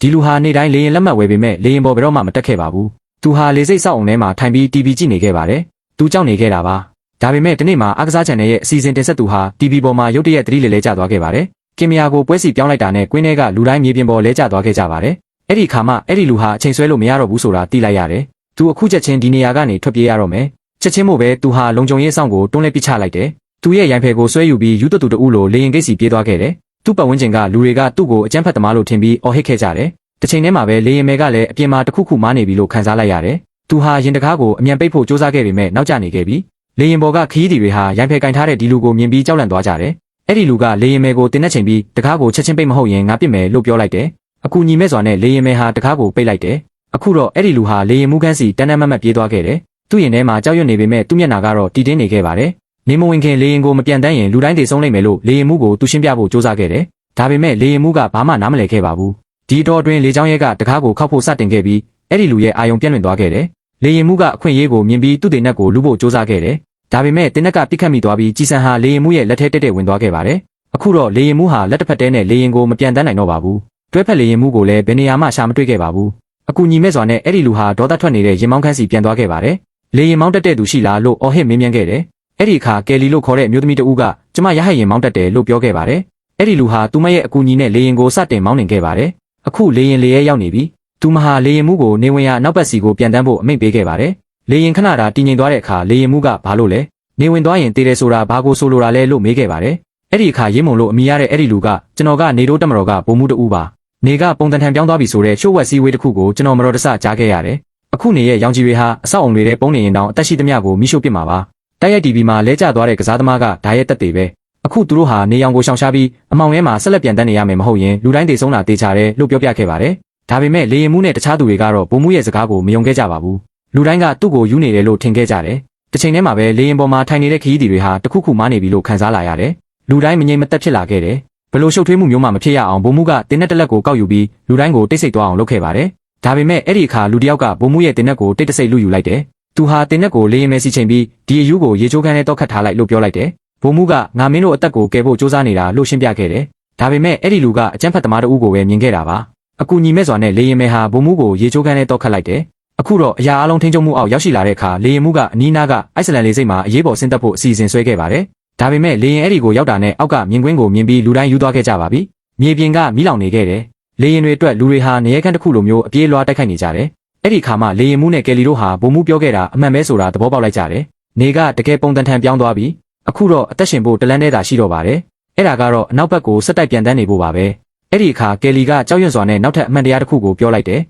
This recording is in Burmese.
ဒီလူဟာနေတိုင်းလေရင်လက်မှတ်ဝယ်ပေမဲ့လေရင်ပေါ်ဘယ်တော့မှမတက်ခဲ့ပါဘူးသူဟာလေစိတ်ဆောက်အောင်ထဲမှာထိုင်ပြီး TV ကြည့်နေခဲ့ပါတယ်သူကြောက်နေခဲ့တာပါဒါပေမဲ့ဒီနေ့မှာအားကစား channel ရဲ့အစီအစဉ်တင်ဆက်သူဟာ TV ပေါ်မှာရုတ်တရက်သတိလဲကျသွားခဲ့ပါတယ်ကင်မရာကိုပွဲစီပြောင်းလိုက်တာနဲ့ကွင်းထဲကလူတိုင်းမြေပြင်ပေါ်လဲကျသွားခဲ့ကြပါတယ်အဲ့ဒီခါမှအဲ့ဒီလူဟာအချိန်ဆွဲလို့မရတော့ဘူးဆိုတာသိလိုက်ရတယ်သူအခုချက်ချင်းဒီနေရာကနေထွက်ပြေးရတော့မယ်ချက်ချင်းမို့ပဲသူဟာလုံခြုံရေးဆောင်ကိုတွန်းလဲပစ်ချလိုက်တယ်သူရဲ့ရိုင်ဖယ်ကိုဆွဲယူပြီးယူသွတ်သူတူလိုလေရင်ကိတ်စီပြေးသွားခဲ့တယ်သူ့ပတ်ဝန်းကျင်ကလူတွေကသူ့ကိုအကြမ်းဖက်သမားလို့ထင်ပြီးအော်ဟစ်ခဲ့ကြတယ်တစ်ချိန်တည်းမှာပဲလေရင်မဲကလည်းအပြင်မှာတစ်ခုခုမားနေပြီလို့ခံစားလိုက်ရတယ်သူဟာရင်တကားကိုအမြန်ပိတ်ဖို့စူးစမ်းခဲ့ပေမဲ့နောက်ကျနေခဲ့ပြီလေရင်ပေါ်ကခီးတီတွေဟာရိုင်ဖယ်ကင်ထားတဲ့ဒီလူကိုမြင်ပြီးကြောက်လန့်သွားကြတယ်အဲ့ဒီလူကလေရင်မဲကိုတင်းနဲ့ချိန်ပြီးတကားကိုချက်ချင်းပိတ်မဟုတ်ရင်ငါပစ်မယ်လို့ပြောလိုက်တယ်အခုညီမဲ့စွာနဲ့လေရင်မဲဟာတကားကိုပိတ်လိုက်တယ်အခုတော့အဲ့ဒီလူဟာလေရင်မှုခန်းစီတန်းတန်းမတ်မတ်ပြေးသွားခဲ့တယ်သူ့ရင်ထဲမှာကြောက်ရွံ့နေပေမဲ့သူ့မျက်နှာကတော့တည်တင်းနေခဲ့ပါတယ်နေမဝင်ခင်လေရင်ကိုမပြန်တန်းရင်လူတိုင်းတည်ဆုံးလိမ့်မယ်လို့လေရင်မှုကိုသူရှင်းပြဖို့စူးစမ်းခဲ့တယ်ဒါပေမဲ့လေရင်မှုကဘာမှနားမလည်ခဲ့ပါဘူးဒီတော့အတွင်းလေချောင်းရဲကတကားကိုခောက်ဖို့စတင်ခဲ့ပြီးအဲ့ဒီလူရဲ့အာယုံပြန့်လွင့်သွားခဲ့တယ်လေရင်မှုကအခွင့်အရေးကိုမြင်ပြီးသူ့တင်နက်ကိုလူဖို့စူးစမ်းခဲ့တယ်ဒါပေမဲ့တင်နက်ကပြစ်ခတ်မိသွားပြီးကြီးစံဟာလေရင်မှုရဲ့လက်ထဲတက်တက်ဝင်သွားခဲ့ပါတယ်အခုတော့လေရင်မှုဟာလက်တစ်ဖက်တည်းနဲ့လေရင်ကိုမပြန်တန်းနိုင်တော့ပါဘူးတွဲဖက်လေရင်မှုကိုလည်းဘယ်နေရာမှရှာမတွေ့ခဲ့ပါဘူးအခုညီမဲ့စွာနဲ့အဲ့ဒီလူဟာဒေါသထွက်နေတဲ့ရင်မောင်းခန်းစီပြန်သွားခဲ့ပါတယ်လေရင်မောင်းတက်တဲ့သူရှိလားလို့အော်ဟစ်မေးမြန်းခဲ့တယ်အဲ့ဒီအခါကယ်လီလို့ခေါ်တဲ့အမျိုးသမီးတဦးကကျမရဟတ်ရင်မောင်းတက်တယ်လို့ပြောခဲ့ပါတယ်အဲ့ဒီလူဟာသူမရဲ့အကူအညီနဲ့လေရင်ကိုစတင်မောင်းနှင်ခဲ့ပါတယ်အခုလေရင်လေရဲရောက်နေပြီသူမဟာလေရင်မှုကိုနေဝင်ရနောက်ပတ်စီကိုပြန်တန်းဖို့အမိန့်ပေးခဲ့ပါတယ်လေရင်ခဏတာတည်ငြိမ်သွားတဲ့အခါလေရင်မှုကဘာလို့လဲနေဝင်သွားရင်တေးတယ်ဆိုတာဘာကိုဆိုလိုတာလဲလို့မေးခဲ့ပါတယ်အဲ့ဒီအခါရင်းမုံလို့အမိရတဲ့အဲ့ဒီလူကကျွန်တော်ကနေတိုးတက်မတော်ကဘုံမှုတူပါနေကပုံတန်ထန်ပြောင်းသွားပြီဆိုတဲ့ရှို့ဝက်စည်းဝေးတစ်ခုကိုကျွန်တော်မတော်တဆကြားခဲ့ရတယ်အခုနေရဲ့ရောင်ကြီးတွေဟာအဆောက်အုံတွေထဲပုံနေရင်တောင်အသက်ရှိသမျှကိုမိရှို့ပစ်မှာပါတိုက်ရိုက် TV မှာလဲကျသွားတဲ့ကစားသမားကဓာတ်ရဲ့တက်တွေပဲအခုသူတို့ဟာနေရောင်ကိုရှောင်ရှားပြီးအမောင်ထဲမှာဆက်လက်ပြန်တန်းနေရမယ်မဟုတ်ရင်လူတိုင်းတေဆုံးတာတေချာတယ်လို့ပြောပြခဲ့ပါတယ်ဒါပေမဲ့လေရင်မှုနဲ့တခြားသူတွေကတော့ဘုံမှုရဲ့စကားကိုမယုံခဲ့ကြပါဘူးလူတိုင်းကသူ့ကိုယူနေတယ်လို့ထင်ခဲ့ကြတယ်တစ်ချိန်တည်းမှာပဲလေရင်ပေါ်မှာထိုင်နေတဲ့ခရီးသည်တွေဟာတခုခုမားနေပြီလို့ခံစားလာရတယ်လူတိုင်းမငြိမ်မသက်ဖြစ်လာခဲ့တယ်ဘလို့ရှုပ်ထွေးမှုမျိုးမှမဖြစ်ရအောင်ဘုံမှုကတင်းနဲ့တလက်ကိုကောက်ယူပြီးလူတိုင်းကိုတိတ်ဆိတ်သွားအောင်လုပ်ခဲ့ပါတယ်ဒါပေမဲ့အဲ့ဒီအခါလူတစ်ယောက်ကဘုံမှုရဲ့တင်းနဲ့ကိုတိတ်တဆိတ်လူယူလိုက်တယ်သူဟာတင်းနဲ့ကိုလေရင်မဲစီချိန်ပြီးဒီအယူကိုရေချိုးခန်းထဲတော့ခတ်ထားလိုက်လို့ပြောလိုက်တယ်ဘုံမှုကငါမင်းတို့အသက်ကိုကယ်ဖို့စူးစမ်းနေတာလို့ရှင်းပြခဲ့တယ်ဒါပေမဲ့အဲ့ဒီလူကအကြမ်းဖက်သမားတအုပ်ကိုပဲမြင်ခဲ့တာပါအခုညီမဲ့စွာနဲ့လေရင်မဲဟာဘုံမှုကိုရေချိုးခန်းထဲတော့ခတ်လိုက်တယ်အခုတော့အရာအလုံးထိန်းချုပ်မှုအောက်ရောက်ရှိလာတဲ့အခါလေရင်မှုကအနီးနားကအိုက်စလန်လေဆိပ်မှာအရေးပေါ်ဆင်းသက်ဖို့အစီအစဉ်ဆွဲခဲ့ပါတယ်ဒါပေမဲ့လေရင်အဲ့ဒီကိုရောက်တာနဲ့အောက်ကမြင်ကွင်းကိုမြင်ပြီးလူတိုင်းယူသွားခဲ့ကြပါပြီမြေပြင်ကမိလောင်နေခဲ့တယ်လေရင်တွေအတွက်လူတွေဟာနေရခန့်တစ်ခုလိုမျိုးအပြေးလွှားတိုက်ခိုက်နေကြတယ်အဲ့ဒီခါမှလေရင်မှုနဲ့ကယ်လီတို့ဟာဘုံမှုပြောခဲ့တာအမှန်ပဲဆိုတာသဘောပေါက်လိုက်ကြတယ်နေကတကယ်ပုံတန်ထန်ပြောင်းသွားပြီအခုတော့အသက်ရှင်ဖို့တလန်းထဲသာရှိတော့ပါတယ်အဲ့ဒါကတော့အနောက်ဘက်ကိုဆက်တိုက်ပြန်တန်းနေဖို့ပါပဲအဲ့ဒီအခါကယ်လီကကြောက်ရွံ့စွာနဲ့နောက်ထပ်အမှန်တရားတစ်ခုကိုပြောလိုက်တယ်